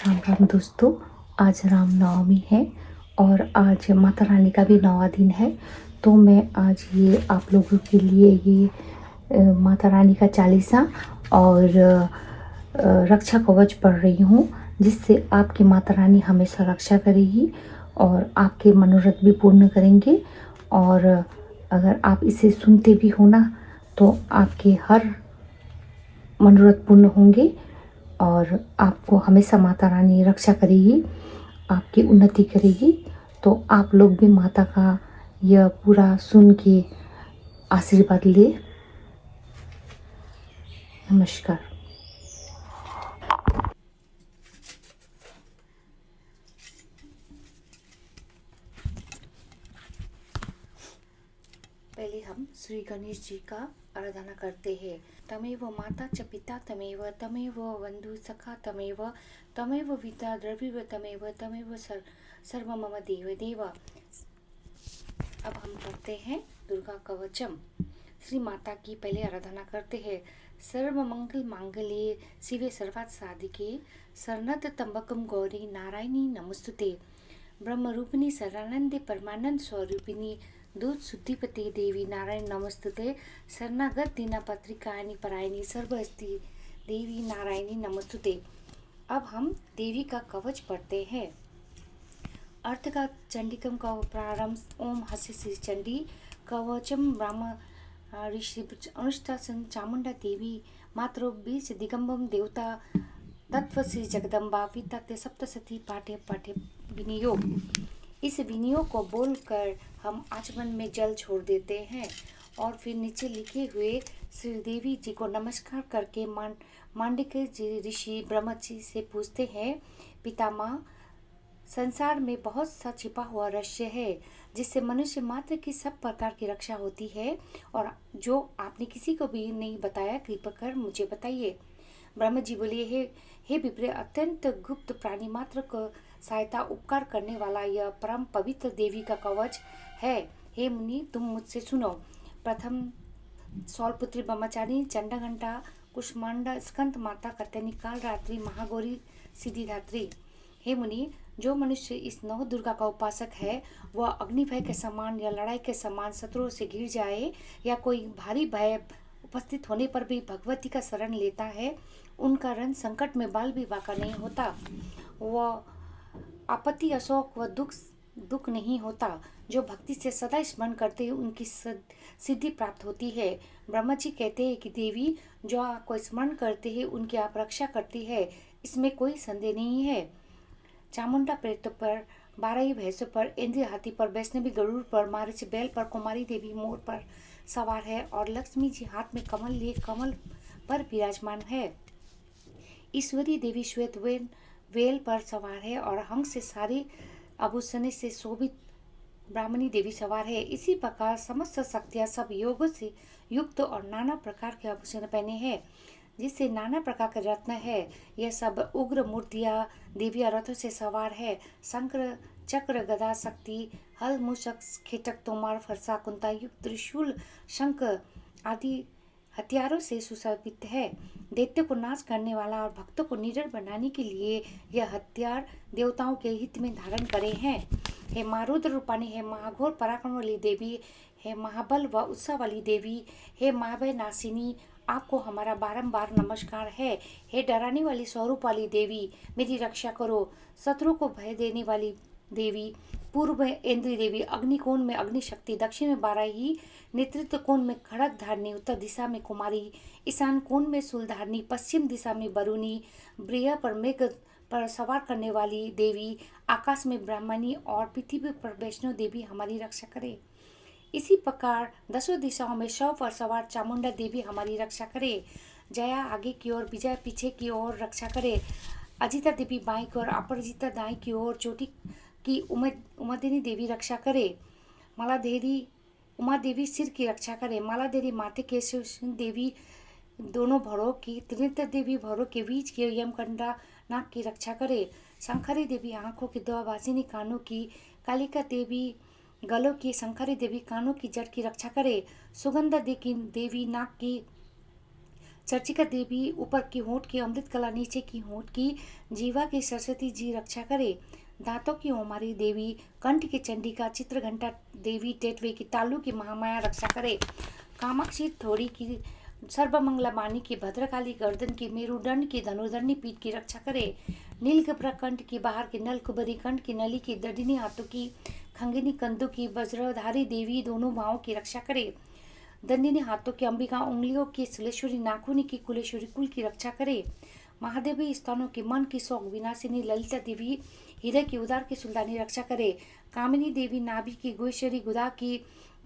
राम राम दोस्तों। आज रामनवमी है और आज माता रानी का भी नवा दिन है। तो मैं आज ये आप लोगों के लिए ये माता रानी का चालीसा और रक्षा कवच पढ़ रही हूँ, जिससे आपकी माता रानी हमेशा रक्षा करेगी और आपके मनोरथ भी पूर्ण करेंगे। और अगर आप इसे सुनते भी हो ना, तो आपके हर मनोरथ पूर्ण होंगे और आपको हमेशा माता रानी रक्षा करेगी, आपकी उन्नति करेगी। तो आप लोग भी माता का यह पूरा सुन के आशीर्वाद ले। नमस्कार। पहले हम श्री गणेश जी का आराधना करते हैं। तमेव माता च पिता तमेव तमेव बंधु सखा तमेव तमेव विद्या द्रविव तमेव तमेव सर्व मम देव देव। अब हम करते हैं दुर्गा कवचम। श्री माता की पहले आराधना करते हैं। सर्व मंगल मांगल्ये शिवे सर्वार्थ साधिके शरण्य त्र्यंबकम गौरी नारायणी नमस्तुते। ब्रह्म रूपिणी शरणानंदे परमानंद स्वरूपिणी दूत शुद्धिपति देवी नारायण नमस्तुते। शरणागत दीना पत्रिकायनी परायणी सर्वहस्ती देवी नारायणी नमस्तुते। अब हम देवी का कवच पढ़ते हैं। अर्थ का चंडिकम का प्रारंभ ओम हस्य श्री चंडी कवचम ब्रह्म ऋषि अनुष्ठासन चामुंडा देवी मातरो बीज दिगंबम देवता तत्व श्री जगदम्बा वित्ते सप्तशती पाठ्य पाठ्य विनियोग। इस विनियोग को बोलकर हम आचमन में जल छोड़ देते हैं और फिर नीचे लिखे हुए श्री देवी जी को नमस्कार करके मांडलिक ऋषि ब्रह्मा जी से पूछते हैं, पितामह, संसार में बहुत सा छिपा हुआ रहस्य है जिससे मनुष्य मात्र की सब प्रकार की रक्षा होती है और जो आपने किसी को भी नहीं बताया, कृपा कर मुझे बताइए। ब्रह्मा जी बोले, हे विप्र, अत्यंत गुप्त प्राणी मात्र को सहायता उपकार करने वाला यह परम पवित्र देवी का कवच है। हे मुनि, तुम मुझसे सुनो। प्रथम सौलपुत्री ब्रह्मचारी चंडघंटा कुष्मांडा स्कंद माता कत्यानी काल रात्रि महागौरी सिद्धिदात्री। हे मुनि, जो मनुष्य इस नव दुर्गा का उपासक है वह अग्निभय के समान या लड़ाई के समान शत्रुओं से घिर जाए या कोई भारी भय उपस्थित होने पर भी भगवती का शरण लेता है, उनका रण संकट में बाल भी बाका नहीं होता, वह आपत्ति अशोक व दुख नहीं होता। जो भक्ति से सदा स्मरण करते हैं उनकी सिद्धि प्राप्त होती है। ब्रह्मा जी कहते हैं कि देवी जो आपको स्मरण करते हैं उनकी आप रक्षा करती है, इसमें कोई संदेह नहीं है। चामुंडा प्रेत पर, बारही भैंसों पर, इंद्रिय हाथी पर, वैष्णवी गरुड़ पर, मारीच बैल पर, कुमारी देवी मोर पर सवार है और लक्ष्मी जी हाथ में कमल लिए कमल पर विराजमान है। ईश्वरी देवी श्वेत वेल पर सवार है और हंस से सारी आभूषण से शोभित ब्राह्मणी देवी सवार है। इसी प्रकार समस्त शक्तियां सब योगों से युक्त और नाना प्रकार के आभूषण पहने हैं, जिससे नाना प्रकार के रत्न है। यह सब उग्र मूर्तियां देवियां रथों से सवार है। शंकर चक्र गदा शक्ति हल मूषक खेचक तोमार फरसा कुंता युक्त त्रिशूल शंख आदि हथियारों से सुशोभित है। दैत्य को नाश करने वाला और भक्तों को निडर बनाने के लिए यह हथियार देवताओं के हित में धारण करे हैं। हे मारुद्र रूपाणी, हे महाघोर पराक्रम वाली देवी, हे महाबल व उत्साह वाली देवी, हे महाभय नाशिनी, आपको हमारा बारंबार नमस्कार है। हे डराने वाली स्वरूप वाली देवी, मेरी रक्षा करो। शत्रु को भय देने वाली देवी, पूर्व में इंद्री देवी, अग्निकोण में अग्निशक्ति, दक्षिण में बाराही, नेतृत्व कोण में खड़ग धारणी, उत्तर दिशा में कुमारी, ईशान कोण में सूलधारणी, पश्चिम दिशा में वरुणी, ब्रिया पर मेघ पर सवार करने वाली देवी, आकाश में ब्राह्मणी और पृथ्वी पर वैष्णो देवी हमारी रक्षा करे। इसी प्रकार दसों दिशाओं में शव पर सवार चामुंडा देवी हमारी रक्षा करे। जया आगे की ओर, विजय पीछे की ओर रक्षा करे। अजिता देवी बाईं की ओर, अपराजिता दाईं की ओर, चोटी की उमादेवी देवी रक्षा करे। मालादेवी उमा देवी सिर की रक्षा करे। मालादेवी माथे के देवी दोनों भौरों की, त्रिनेत्र देवी भौरों के बीच की, यमकंडा नाक की रक्षा करे। शंखरी देवी आंखों की, द्वावासिनी कानों की, कालिका देवी गलों की, शंखरी देवी कानों की जड़ की रक्षा करे। सुगंधा देवी नाक की, चर्चिका देवी ऊपर की होंठ की, अमृत कला नीचे की होंठ की, जीवा की सरस्वती जी रक्षा करे। दांतों की ओमारी देवी, कंठ की चंडिका, चित्रघंटा देवी, टेटवे की, तालू की महामाया रक्षा करे। कामाक्षी थोड़ी की, सर्वमंगला बानी की, भद्रकाली गर्दन की, मेरुदंड की, धनुर्धरनी पीठ की रक्षा करे। नीलगभ्रा कंठ की, बाहर की, नलकुबरी कंठ की, नली की, दर्दिनी हाथों की, खंगिनी कंधों की, वज्रधारी देवी दोनों भावों की रक्षा करे। दंडिनी हाथों की, अंबिका उंगलियों की, सुलेश्वरी नाखूनी की, कुलेश्वरी कुल की रक्षा करे। महादेवी स्तनों की, मन की, शोक विनाशिनी ललिता देवी, हृदय की, उदार की, सुल्तानी रक्षा करे। कामिनी देवी नाभि की, गोश्वरी गुदा की,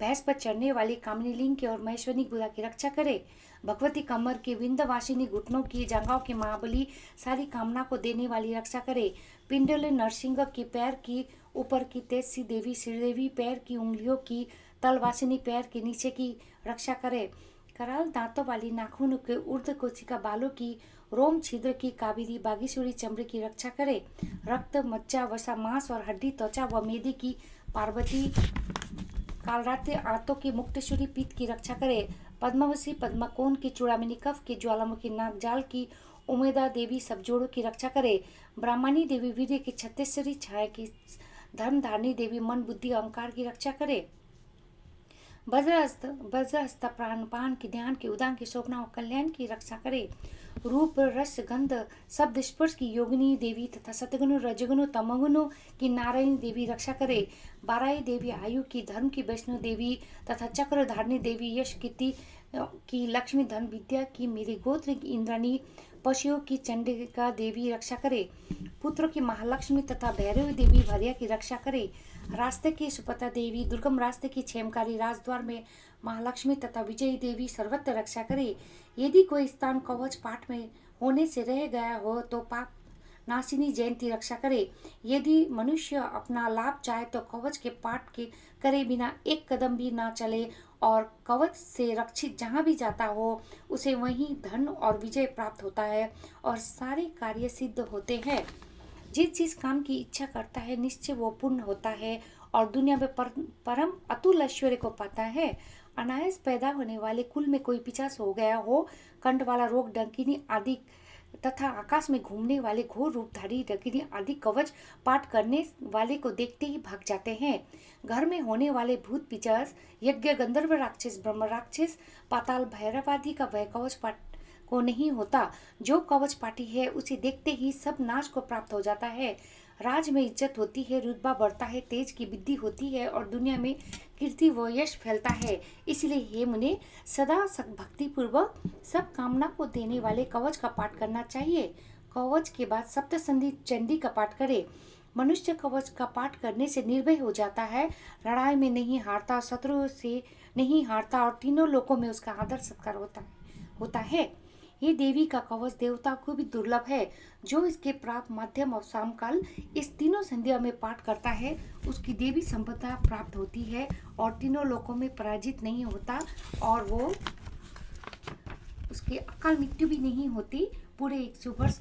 भैंस पर चढ़ने वाली कामिनी लिंग की और महेश्वरी गुदा की रक्षा करे। भगवती कमर की, विंध्यवासिनी घुटनों की, जांघों की, महाबली सारी कामना को देने वाली रक्षा करे। पिंडल नरसिंह की, पैर की ऊपर की, तेजसी देवी श्रीदेवी, पैर की उंगलियों की, तलवासिनी पैर के नीचे की रक्षा करे। कराल दांतों वाली, नाखून के, ऊर्ध्व कोशिका बालों की, रोम छिद्र की, कावेरी बागेश्वरी चमड़े की रक्षा करे। रक्त, मज्जा, वसा, मांस और हड्डी, त्वचा व मेदे की, पार्वती कालरात्रि आंतों की, मुक्तेश्वरी पीठ की रक्षा करे। पद्मावती पद्मकोण की, चूड़ामणि कफ की, ज्वालामुखी नागजाल की, उमेदा देवी सब जोड़ों की रक्षा करे। ब्राह्मणी देवी वीर्य की, छत्तीसरी छाया की, धर्मधारिणी देवी मन बुद्धि अहंकार की रक्षा करे। वज्रहस्त प्राणपान की, ध्यान की, उदान की, शोभना और कल्याण की रक्षा करे। रूप रस गंध शब्द स्पर्श की योगिनी देवी तथा सतगुण रजगुण तमगुण की नारायणी देवी रक्षा करे। बाराही देवी आयु की, धर्म की वैष्णो देवी तथा चक्रधारिणी देवी, यश कीर्ति की, लक्ष्मी धन विद्या की, मेरे गोत्र की इंद्राणी, पशुओं की चंडिका देवी रक्षा करे। पुत्रों की महालक्ष्मी तथा भैरवी देवी भरिया की रक्षा करे। रास्ते की सुपता देवी, दुर्गम रास्ते की क्षेमकारी, राजद्वार में महालक्ष्मी तथा विजयी देवी सर्वत्र रक्षा करे। यदि कोई स्थान कवच पाठ में होने से रह गया हो तो पाप नासिनी जयंती रक्षा करे। यदि मनुष्य अपना लाभ चाहे तो कवच के पाठ के करे बिना एक कदम भी ना चले और कवच से रक्षित जहाँ भी जाता हो उसे वहीं धन और विजय प्राप्त होता है और सारे कार्य सिद्ध होते हैं। जिस काम की इच्छा करता है निश्चय वो पूर्ण होता है और दुनिया में परम अतुल ऐश्वर्य को पाता है। अनायास पैदा होने वाले कुल में कोई पिशाच हो गया हो, कंठ वाला रोग, डंकिनी आदि तथा आकाश में घूमने वाले घोर रूपधारी डंकिनी आदि कवच पाठ करने वाले को देखते ही भाग जाते हैं। घर में होने वाले भूत पिशाच, यज्ञ गंधर्व राक्षस, ब्रह्म राक्षस, पाताल भैरव आदि का वह कवच पाठ को नहीं होता। जो कवच पाठी है उसे देखते ही सब नाश को प्राप्त हो जाता है। राज में इज्जत होती है, रुतबा बढ़ता है, तेज की वृद्धि होती है और दुनिया में कीर्ति व यश फैलता है। इसलिए हे मुने, सदा भक्ति पूर्वक सब कामना को देने वाले कवच का पाठ करना चाहिए। कवच के बाद सप्तसंधि चंडी का पाठ करे। मनुष्य कवच का पाठ करने से निर्भय हो जाता है, लड़ाई में नहीं हारता, शत्रु से नहीं हारता और तीनों लोकों में उसका आदर सत्कार होता है। ये देवी का कवच देवता को भी दुर्लभ है। जो इसके प्राप्त मध्यम और शाम काल इस तीनों संध्या में पाठ करता है उसकी देवी संपदा प्राप्त होती है और तीनों लोकों में पराजित नहीं होता और वो उसकी अकाल मृत्यु भी नहीं होती। पूरे 100 वर्ष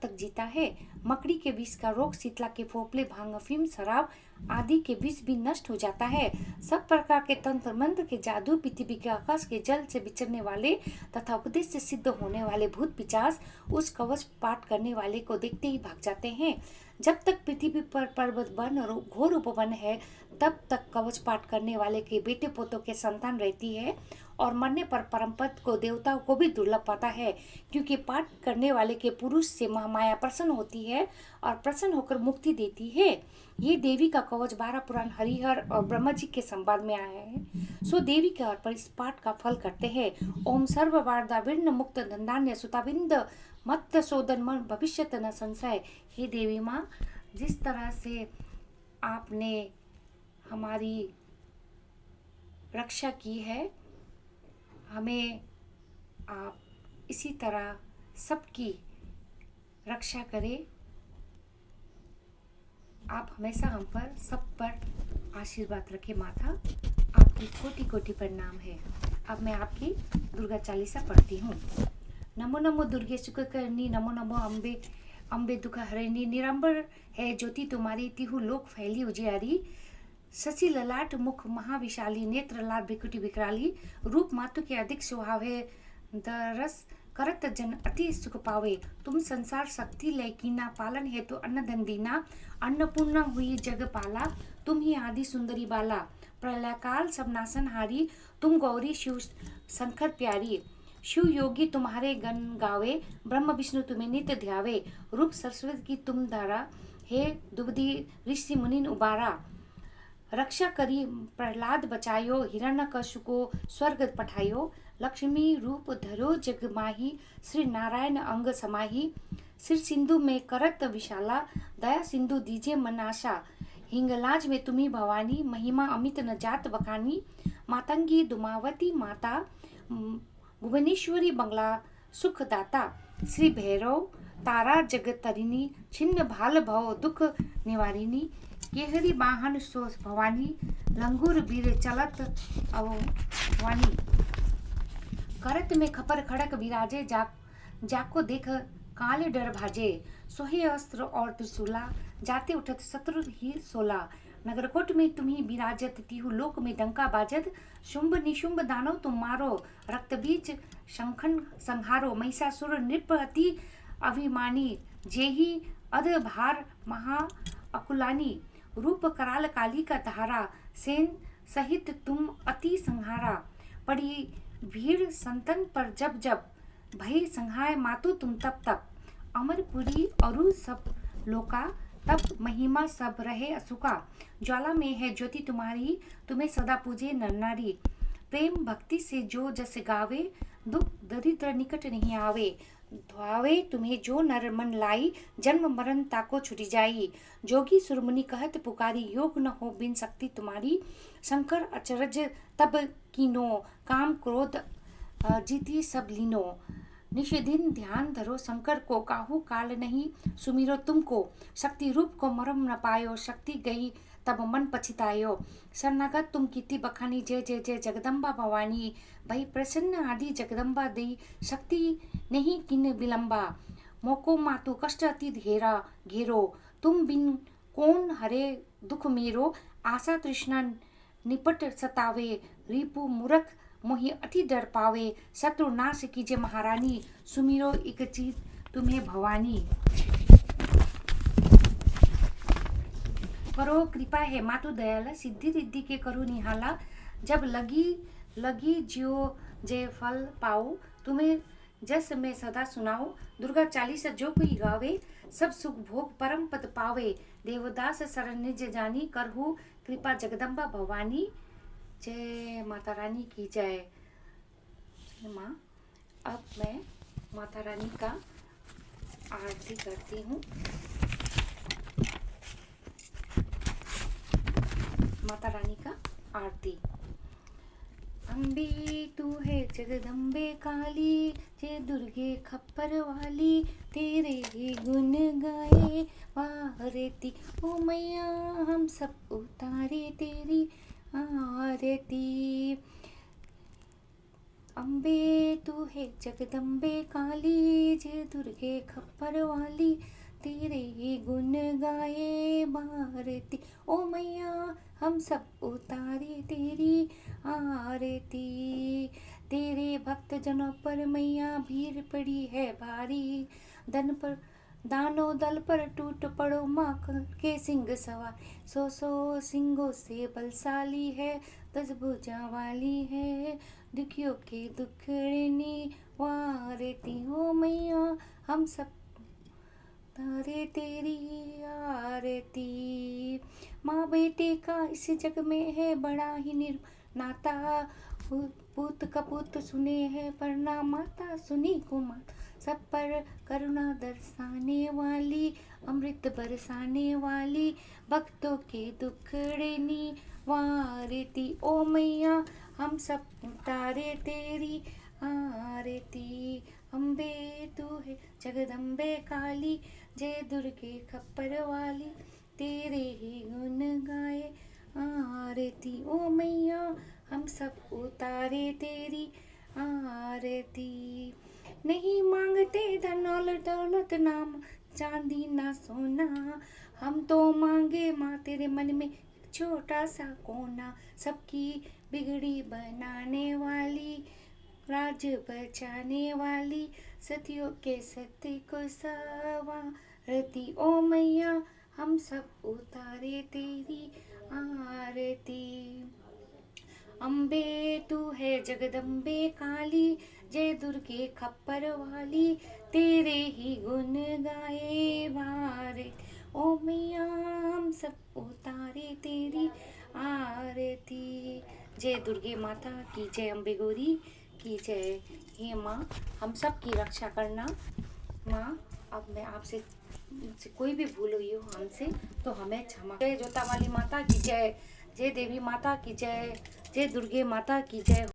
तक जीता है। मकड़ी के विष का रोग, शीतला के फोफले, भांग, अफीम, शराब आदि के विष भी नष्ट हो जाता है। सब प्रकार के तंत्र मंत्र के जादू, पृथ्वी के आकाश के जल से विचरने वाले तथा उपदेश से सिद्ध होने वाले भूत पिशाच उस कवच पाठ करने वाले को देखते ही भाग जाते हैं। जब तक पृथ्वी पर पर्वत वन और घोर उपवन है तब तक कवच पाठ करने वाले के बेटे पोतों के संतान रहती है और मरने पर परमपद को देवताओं को भी दुर्लभ पाता है, क्योंकि पाठ करने वाले के पुरुष से महामाया प्रसन्न होती है और प्रसन्न होकर मुक्ति देती है। ये देवी का कवच 12 पुराण हरिहर और ब्रह्मा जी के संवाद में आया है। सो देवी के और पर इस पाठ का फल करते हैं। ओम सर्व वार्दा विर्ण मुक्त धनधान्य सुताबिंद मत सोदन मन भविष्यत न संशय। हे देवी माँ, जिस तरह से आपने हमारी रक्षा की है, हमें आप इसी तरह सबकी रक्षा करें। आप हमेशा हम पर सब पर आशीर्वाद रखें माता। आपकी कोटि कोटि प्रणाम है। अब मैं आपकी दुर्गा चालीसा पढ़ती हूँ। नमो नमो दुर्गे सुखकर्णी, नमो नमो अम्बे अम्बे दुख हरणी। निरंबर है ज्योति तुम्हारी, तिहु लोक फैली उजियारी। शशि ललाट मुख महाविशाली, नेत्र लाल भ्रिकुटी विकराली, रूप मातु के अधिक सुहावे, दरस करत जन अति सुख पावे। तुम संसार शक्ति लय कीना, पालन हेतु अन्न धन दीना, अन्नपूर्णा हुई जग पाला, तुम ही आदि सुंदरी बाला। प्रलय काल सब नासन हारी, तुम गौरी शिव शंकर प्यारी। शिव योगी तुम्हारे गण गावे, ब्रह्म विष्णु तुम्हें नित्य ध्यावे। रूप सरस्वती की तुम धारा, हे दुबदी ऋषि मुनि उबारा। रक्षा करी प्रहलाद बचायो, हिरण्यकशु को स्वर्ग पठायो। लक्ष्मी रूप धरो जग माही, श्री नारायण अंग समाही। सिर सिंधु में करत विशाला, दया सिंधु दीजे मनाशा। हिंगलाज में तुम्ही भवानी, महिमा अमित न जात बखानी। मातंगी दुमावती माता, भुवनेश्वरी बंगला सुखदाता। श्री भैरव तारा जगतरिणी, छिन्न भाल भव दुख निवारिणी। केहरी वाहन सो भवानी, लंगूर वीर चलत अववानी। करत में खपर खड़क विराजे, जाको देख काले डर भाजे। सोहे अस्त्र और त्रिशूला, जाते उठत शत्रु ही सोला। नगरकोट में तुम्ही विराजत, तिहु लोक में डंका बाजत। शुंभ निशुंभ दानव तुम मारो, रक्त बीज शंखन संहारो। महिषासुर नृप अति अभिमानी, जेहि अध भार महा अकुलानी। रूप कराल काली का धारा, सेन सहित तुम अति संहारा। पड़ी भीड़ संतन पर जब जब, भय संहाय मातु तुम तप तप। अमरपुरी अरु सब लोका, तब महिमा सब रहे असुका। ज्वाला में है ज्योति तुम्हारी, तुम्हें सदा पूजे नर नारी। प्रेम भक्ति से जो जस गावे, दुख दरिद्र निकट नहीं आवे। ध्यावे तुम्हें जो नर मन लाई, जन्म मरण ताको छुटी जाई। जोगी सुरमुनि कहत पुकारी, योग न हो बिन शक्ति तुम्हारी। शंकर अचरज तब कीनो, काम क्रोध जीती सब लीनो। निषेधिन ध्यान धरो शंकर को, काहू काल नहीं सुमिरो तुमको। शक्ति रूप को मरम न पायो, शक्ति गई तब मन पछितायो। शरणागत तुम कीर्ति बखानी, जय जय जय जगदम्बा भवानी। भई प्रसन्न आदि जगदम्बा दई, शक्ति नहीं किन विलंबा। मोको मातु कष्ट अति घेरो, तुम बिन कौन हरे दुख मेरो। आशा तृष्णा निपट सतावे, रिपु मूर्ख मोहि अति डर पावे। शत्रु नाश कीजे महारानी, सुमिरो एक चीज तुम्हें भवानी। करो कृपा है मातु दयाला, सिद्धि रिद्धि के करो निहाला। जब लगी जियो जय फल पाओ, तुम्हें जस मैं सदा सुनाओ। दुर्गा चालीसा जो कोई गावे, सब सुख भोग परम पद पावे। देवदास शरण निज जानी, करहु कृपा जगदम्बा भवानी। जय माता रानी की जय। माँ, अब मैं माता रानी का आरती करती हूँ। माता रानी का आरती। अम्बे तू है जगदम्बे काली, जय दुर्गे खप्पर वाली। तेरे ही गुण गाए आरती, ओ मैया हम सब उतारे तेरी आरती। अम्बे तू है जगदम्बे काली, जय दुर्गे खप्पर वाली। तेरे ही गुण गाए भारती, ओ मैया हम सब उतारे तेरी आरती। तेरे भक्त जनों पर मैया भीड़ पड़ी है भारी। दानों दल पर टूट पड़ो माँ के सिंह सवार। सौ सिंगों से बलशाली है, 10 भुजा वाली है। दुखियों के दुखड़नी वारती, हो मैया हम सब तारे तेरी आरती। माँ बेटे का इस जग में है बड़ा ही नाता। पूत कपूत सुने है परना, माता सुनी को माता। सब पर करुणा दर्शाने वाली, अमृत बरसाने वाली। भक्तों के दुखड़नी वारती, ओ मैया हम सब उतारे तेरी आरती। अम्बे तू है जगदम्बे काली, जय दुर्गे खप्पर वाली। तेरे ही गुण गाए आरती, ओ मैया हम सब उतारे तेरी आरती। नहीं मांगते धन और दौलत, नाम चांदी ना सोना। हम तो मांगे माँ तेरे मन में छोटा सा कोना, सबकी बिगड़ी बनाने वाली, राज बचाने वाली, सतियों के सत्य को संवारती। ओ मैया हम सब उतारे तेरी आरती। अम्बे तू है जगदम्बे काली, जय दुर्गे खप्पर वाली, तेरे ही गुण गाए बारे। ओ मैया हम सब उतारे तेरी आरती। जय दुर्गे माता की जय, अम्बे गौरी की जय। हे माँ, हम सब की रक्षा करना। माँ, अब मैं आपसे मुझसे कोई भी भूल हुई हो हमसे तो हमें क्षमा। जय जोता वाली माता की जय, जय देवी माता की जय, जय दुर्गे माता की जय।